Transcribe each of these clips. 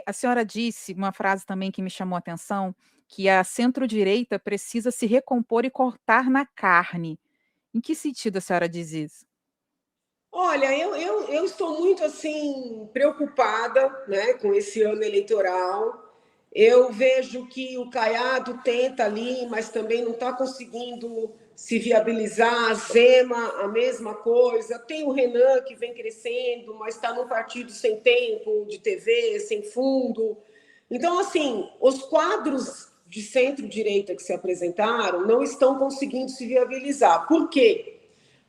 A senhora disse uma frase também que me chamou a atenção, que a centro-direita precisa se recompor e cortar na carne. Em que sentido a senhora diz isso? Olha, eu estou muito assim preocupada, né, com esse ano eleitoral. Eu vejo que o Caiado tenta ali, mas também não está conseguindo se viabilizar. A Zema, a mesma coisa. Tem o Renan, que vem crescendo, mas está num partido sem tempo de TV, sem fundo. Então, assim, os quadros de centro-direita que se apresentaram não estão conseguindo se viabilizar. Por quê?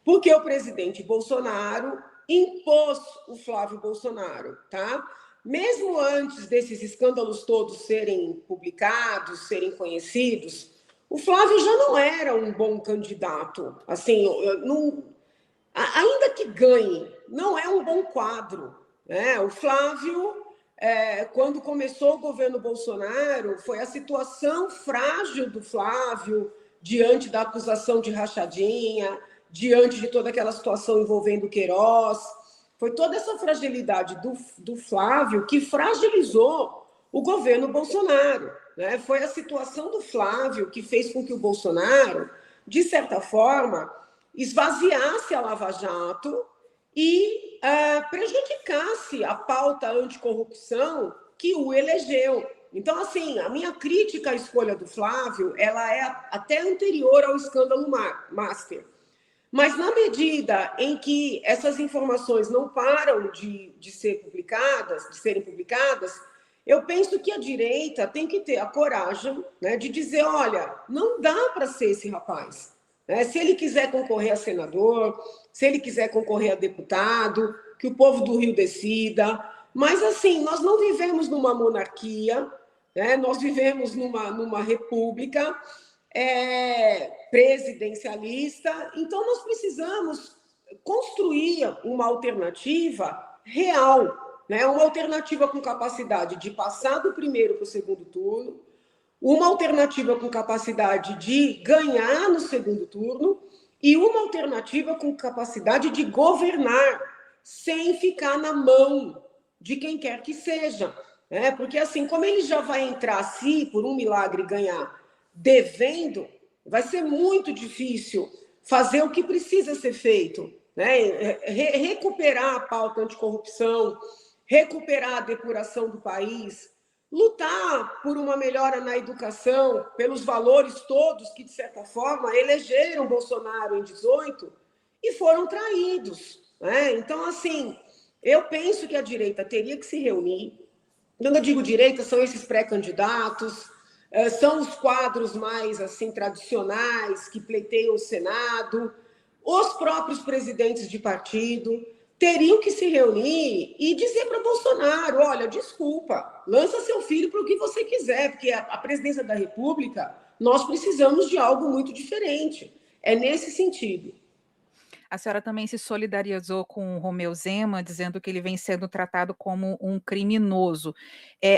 Porque o presidente Bolsonaro impôs o Flávio Bolsonaro, tá? Mesmo antes desses escândalos todos serem publicados, serem conhecidos, o Flávio já não era um bom candidato. Assim, não, ainda que ganhe, não é um bom quadro, né? O Flávio, quando começou o governo Bolsonaro, foi a situação frágil do Flávio diante da acusação de rachadinha, diante de toda aquela situação envolvendo o Queiroz. Foi toda essa fragilidade do Flávio que fragilizou o governo Bolsonaro, né? Foi a situação do Flávio que fez com que o Bolsonaro, de certa forma, esvaziasse a Lava Jato e prejudicasse a pauta anticorrupção que o elegeu. Então, assim, a minha crítica à escolha do Flávio, ela é até anterior ao escândalo Master. Mas na medida em que essas informações não param de serem publicadas, eu penso que a direita tem que ter a coragem, né, de dizer, olha, não dá para ser esse rapaz. Né? Se ele quiser concorrer a senador, se ele quiser concorrer a deputado, que o povo do Rio decida. Mas, assim, nós não vivemos numa monarquia, né? Nós vivemos numa república presidencialista, então nós precisamos construir uma alternativa real, né? Uma alternativa com capacidade de passar do primeiro para o segundo turno, uma alternativa com capacidade de ganhar no segundo turno e uma alternativa com capacidade de governar sem ficar na mão de quem quer que seja. Né? Porque, assim, como ele já vai entrar, se por um milagre ganhar, devendo, vai ser muito difícil fazer o que precisa ser feito. Né? Recuperar a pauta anticorrupção, recuperar a depuração do país, lutar por uma melhora na educação, pelos valores todos que, de certa forma, elegeram Bolsonaro em 18 e foram traídos. Né? Então, assim, eu penso que a direita teria que se reunir. Quando eu digo direita, são esses pré-candidatos, são os quadros mais assim tradicionais que pleiteiam o Senado, os próprios presidentes de partido teriam que se reunir e dizer para Bolsonaro, olha, desculpa, lança seu filho para o que você quiser, porque a presidência da República, nós precisamos de algo muito diferente. É nesse sentido. A senhora também se solidarizou com o Romeu Zema, dizendo que ele vem sendo tratado como um criminoso.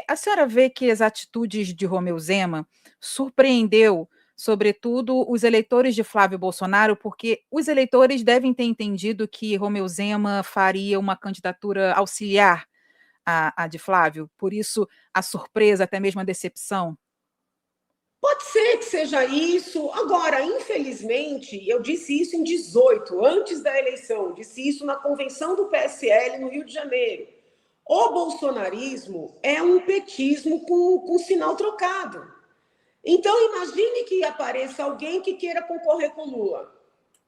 A senhora vê que as atitudes de Romeu Zema surpreendeu, sobretudo, os eleitores de Flávio Bolsonaro, porque os eleitores devem ter entendido que Romeu Zema faria uma candidatura auxiliar à de Flávio, por isso a surpresa, até mesmo a decepção? Pode ser que seja isso. Agora, infelizmente, eu disse isso em 18, antes da eleição, disse isso na convenção do PSL no Rio de Janeiro. O bolsonarismo é um petismo com sinal trocado. Então, imagine que apareça alguém que queira concorrer com Lula.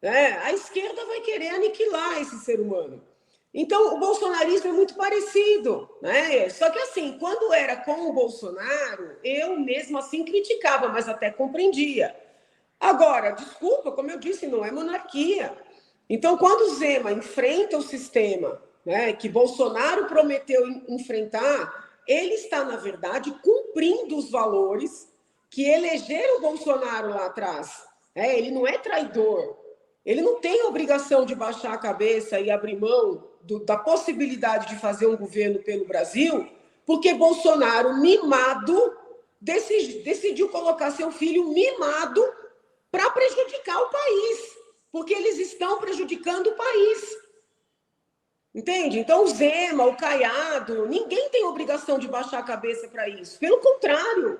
Né? A esquerda vai querer aniquilar esse ser humano. Então, o bolsonarismo é muito parecido, né? Só que, assim, quando era com o Bolsonaro, eu mesmo assim criticava, mas até compreendia. Agora, desculpa, como eu disse, não é monarquia. Então, quando o Zema enfrenta o sistema, né, que Bolsonaro prometeu enfrentar, ele está, na verdade, cumprindo os valores que elegeram o Bolsonaro lá atrás. Ele não é traidor. Ele não tem obrigação de baixar a cabeça e abrir mão da possibilidade de fazer um governo pelo Brasil, porque Bolsonaro, mimado, decidiu colocar seu filho mimado para prejudicar o país, porque eles estão prejudicando o país. Entende? Então, o Zema, o Caiado, ninguém tem obrigação de baixar a cabeça para isso. Pelo contrário,